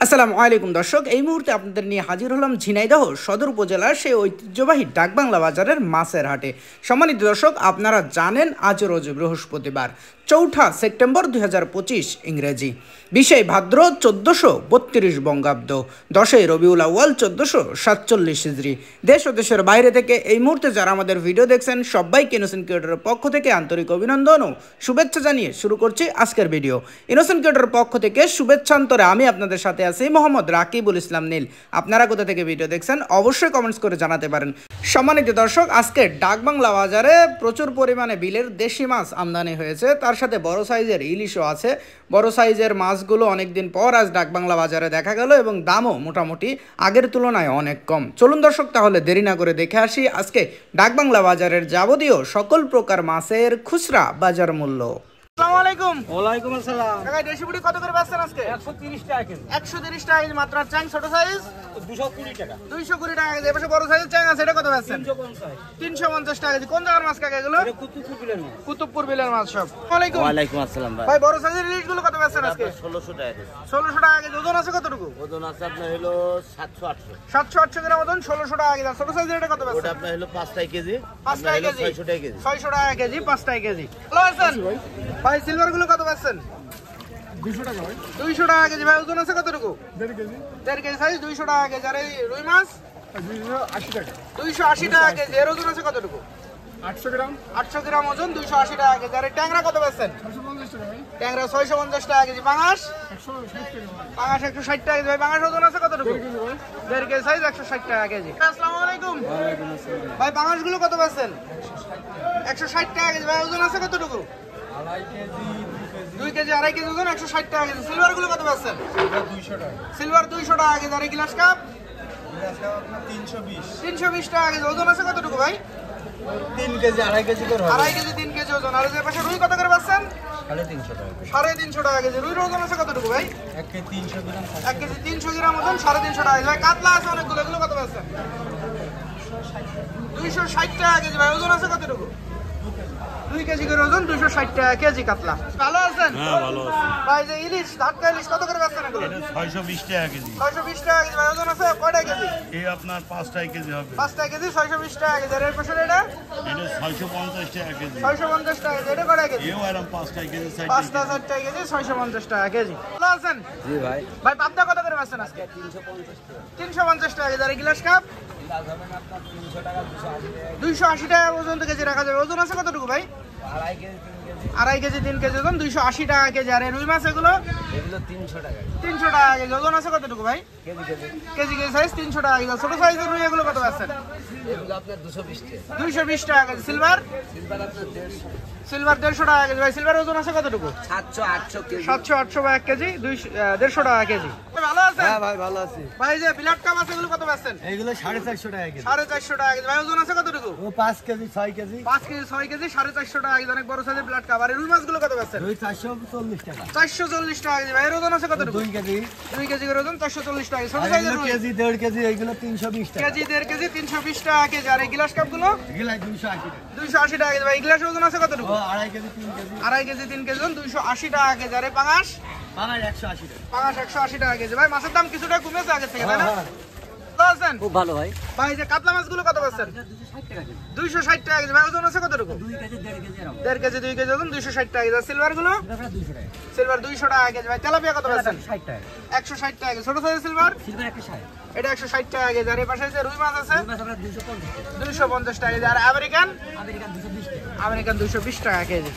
আসসালামু আলাইকুম দর্শক, এই মুহূর্তে আপনাদের নিয়ে হাজির হলাম ঝিনাইদহ সদর উপজেলার সেই ঐতিহ্যবাহী ডাকবাংলা বাজারের মাছের হাটে। সম্মানিত দর্শক, আপনারা জানেন আজ রোজ বৃহস্পতিবার 4 সেপ্টেম্বর 2025 ইংরেজি, 20 ভাদ্র 1432 বঙ্গাব্দ, 10 রবিউল আউয়াল 1447 হিজরি। দেশ ও দেশের বাইরে থেকে এই মুহূর্তে যারা আমাদের ভিডিও দেখছেন সবাইকে ইনোসেন্ট ক্রিয়েটরের পক্ষ থেকে আন্তরিক অভিনন্দন ও শুভেচ্ছা জানিয়ে শুরু করছি আজকের ভিডিও। ইনোসেন্ট ক্রিয়েটরের পক্ষ থেকে শুভেচ্ছান্তরে আমি আপনাদের সাথে আছি মোহাম্মদ রাকিবুল ইসলাম নীল। আপনারা কোথা থেকে ভিডিও দেখছেন অবশ্যই কমেন্টস করে জানাতে পারেন। সম্মানিত দর্শক, আজকে ডাকবাংলা বাজারে প্রচুর পরিমাণে বিলের দেশি মাছ আমদানি হয়েছে, তার সাথে বড় সাইজের ইলিশও আছে। বড় সাইজের মাছগুলো অনেকদিন পর আজ ডাকবাংলা বাজারে দেখা গেল এবং দামও মোটামুটি আগের তুলনায় অনেক কম। চলুন দর্শক, তাহলে দেরি না করে দেখে আসি আজকে ডাকবাংলা বাজারের যাবতীয় সকল প্রকার মাছের খুচরা বাজার মূল্য। আসসালামু আলাইকুম। ওয়ালাইকুম আসসালাম। কাকা, দেশি বুড়ি কত করে বেচছেন আজকে? 130 টাকা কেজি। 130 টাকা কেজি মাত্র। চ্যাং ছোট সাইজ 220 টাকা। 220 টাকা কেজি। এপাশে বড় সাইজের চ্যাং আছে, এটা কত বেচছেন? 350 টাকা কেজি। কোন জায়গার মাছ কাকা এগুলো? এটা কুতুবপুর বিলের মাছ। কুতুবপুর বিলের মাছ সব। ওয়ালাইকুম। ওয়ালাইকুম আসসালাম ভাই। ভাই, বড় সাইজের ইলিশ গুলো কত বেচছেন আজকে? 1600 টাকা কেজি। 1600 টাকা কেজি। ওজন আছে কতটুকু? ওজন আছে আপনার হলো 700 800। 700-800 গ্রাম ওজন, 1600 টাকা কেজি। আর ছোট সাইজের এটা কত ওটা বেচছেন? আপনার হলো 5 টাকা কেজি। 5 টাকা কেজি। 600 টাকা কেজি। 600 টাকা কেজি, 5 টাকা কেজি। ভালো আছেন ভাই? সিলভার গুলো কত বেচছেন? 200 টাকা ভাই। 200 টাকা কেজি। ভাই, ওজন আছে কতটুকু? 1.5 কেজি। 1.5 কেজি সাইজ, 200 টাকা কেজি। আর এই রুই মাছ 280 টাকা। 280 টাকা কেজি। এর ওজন আছে কতটুকু? 800 গ্রাম। 800 গ্রাম ওজন, 280 টাকা কেজি। আর এই ট্যাংরা কত বেচছেন? 650 টাকা ভাই। ট্যাংরা 650 টাকা কেজি। পাঙাশ 160 টাকা ভাই। পাঙাশ 160 টাকা কেজি। ভাই, পাঙাশ ওজন আছে কতটুকু? 1.5 কেজি ভাই। 1.5 কেজি সাইজ, 160 টাকা কেজি। আসসালামু আলাইকুম। ওয়ালাইকুম আসসালাম। ভাই, পাঙাশ গুলো কত বেচছেন? 160 টাকা কেজি। ভাই, ওজন আছে কতটুকু? 2.5 কেজি, 2 কেজি, 2.5 কেজি ওজন, 160 টাকা কেজি। সিলভার গুলো কত বেচছেন? 200 টাকা। সিলভার 200 টাকা কেজি। আর এই গ্লাস কাপ আজকে আপনার 320। 320 টাকা কেজি। ওজন আছে কতটুকু ভাই? 3 কেজি 2.5 কেজি করে হবে। 2.5 কেজি, 3 কেজি ওজন। আর এই যে পাশে রুই কত করে বেচছেন? 350 টাকা। 350 টাকা কেজি। রুইর ওজন আছে কতটুকু ভাই? 1 কেজি 300 গ্রাম। 1 কেজি 300 গ্রাম ওজন, 350 টাকা কেজি। ভাই, কাতলা আছে অনেকগুলো, এগুলো কত বেচছেন? 260 টাকা কেজি। ভাই, ওজন আছে কতটুকু? 2 কেজি করে ওজন, 260 টাকা কেজি কাতলা। ভালো আছেন? হ্যাঁ, ভালো আছি। ভাই, যে ইলিশ, টাটকা ইলিশ কত করে বেচছেন এগুলো? এটা 620 টাকা কেজি। 620 টাকা কেজি। ভাই, ওজন আছে কয়টা কেজি? এই আপনার 5 টাকা কেজি হবে। 5 টাকা কেজি, 620 টাকা কেজি। আর এর পাশে এটা এটা 650 টাকা কেজি। 650 টাকা কেজি। এটা কয়টা কেজি? এও এরকম 5 টাকা কেজি, 60 5 টাকা টাকা 4 কেজি, 650 টাকা কেজি। ভালো আছেন? জি ভাই। ভাই, পাবদা কত করে বেচছেন আজকে? 350 টাকা কেজি। আর এই গ্লাস কাপ 280 টাকা পর্যন্ত কেজি রাখা যাবে। ওজন আছে কতটুকু ভাই? 2.5 কেজি, 3 কেজি ওজন, 280 টাকা কেজি। আর এই রুই মাছ এগুলো 300 টাকা। 300 টাকা কেজি। ওজন আছে কতটুকু ভাই? কেজি কেজি সাইজ 300 টাকা কেজি। ছোট সাইজের রুই এগুলো কত বেচছেন? এগুলো আপনার 220 টাকা। 220 টাকা কেজি। সিলভার সিলভার 150 টাকা কেজি। ভাই, সিলভার ওজন আছে কতটুকু? 700 800 কেজি। 700-800 বা 1 কেজি, 150 টাকা কেজি। ভালো আছেন? হ্যাঁ ভাই, ভালো আছি। ভাই, যে বিলাট কাপ আছে এগুলো কত বেচছেন? এইগুলো 450 টাকা কেজি। 450 টাকা কেজি। ভাই, ওজন আছে কতটুকু? ও 5 কেজি 6 কেজি। 5 কেজি 6 কেজি, 450 টাকা কেজি। অনেক বড় সাইজের বিলাট কাপ। আর এই রুই মাছগুলো কত বেচছেন? ওই 440 টাকা। 440 টাকা কেজি। ভাই, এর ওজন আছে কতটুকু? 2 কেজি। 2 কেজি করে ওজন, 440 টাকা। ছোট আর সাইজের এগুলো রুই কেজি 1.5 কেজি, এইগুলো 320 টাকা। কেজি 1.5 কেজি, 320 টাকা কেজি। আর এই গ্লাস কাপ গুলো এগুলো 280 টাকা। 280 টাকা কেজি। ভাই, এই গ্লাসের ওজন আছে কতটুকু? ও 2.5 কেজি 3 কেজি। 2.5 কেজি, 3 কেজি ওজন, 280 টাকা কেজি। আর এই পাঙাশ বাঙালি 180 টাকা। 180 টাকা কেজি। ভাই, মাছের দাম কিছুটা কমেছে আগের থেকে, তাই না? ভালো আছেন? খুব ভালো ভাই। ভাই, যে কাতলা মাছগুলো কত বেচছেন? 260 টাকা কেজি। ভাই, ওজন আছে কতটুকু? 2 কেজি 1.5 কেজি এরকম। 1.5 কেজি, 2 কেজি ওজন, 260 টাকা কেজি। আর সিলভার গুলো? এটা 200 টাকা। সিলভার 200 টাকা কেজি। ভাই, তেলাপিয়া কত বেচছেন? 60 টাকা। 160 টাকা কেজি। ছোট সাইজের সিলভার সিলভার 160। এটা 160 টাকা কেজি। আর এই পাশে যে রুই মাছ আছে মাছ আমরা 250 টাকা। 250 টাকা কেজি। আর আমেরিকান আমেরিকান 220 টাকা। আমেরিকান 220 টাকা কেজি।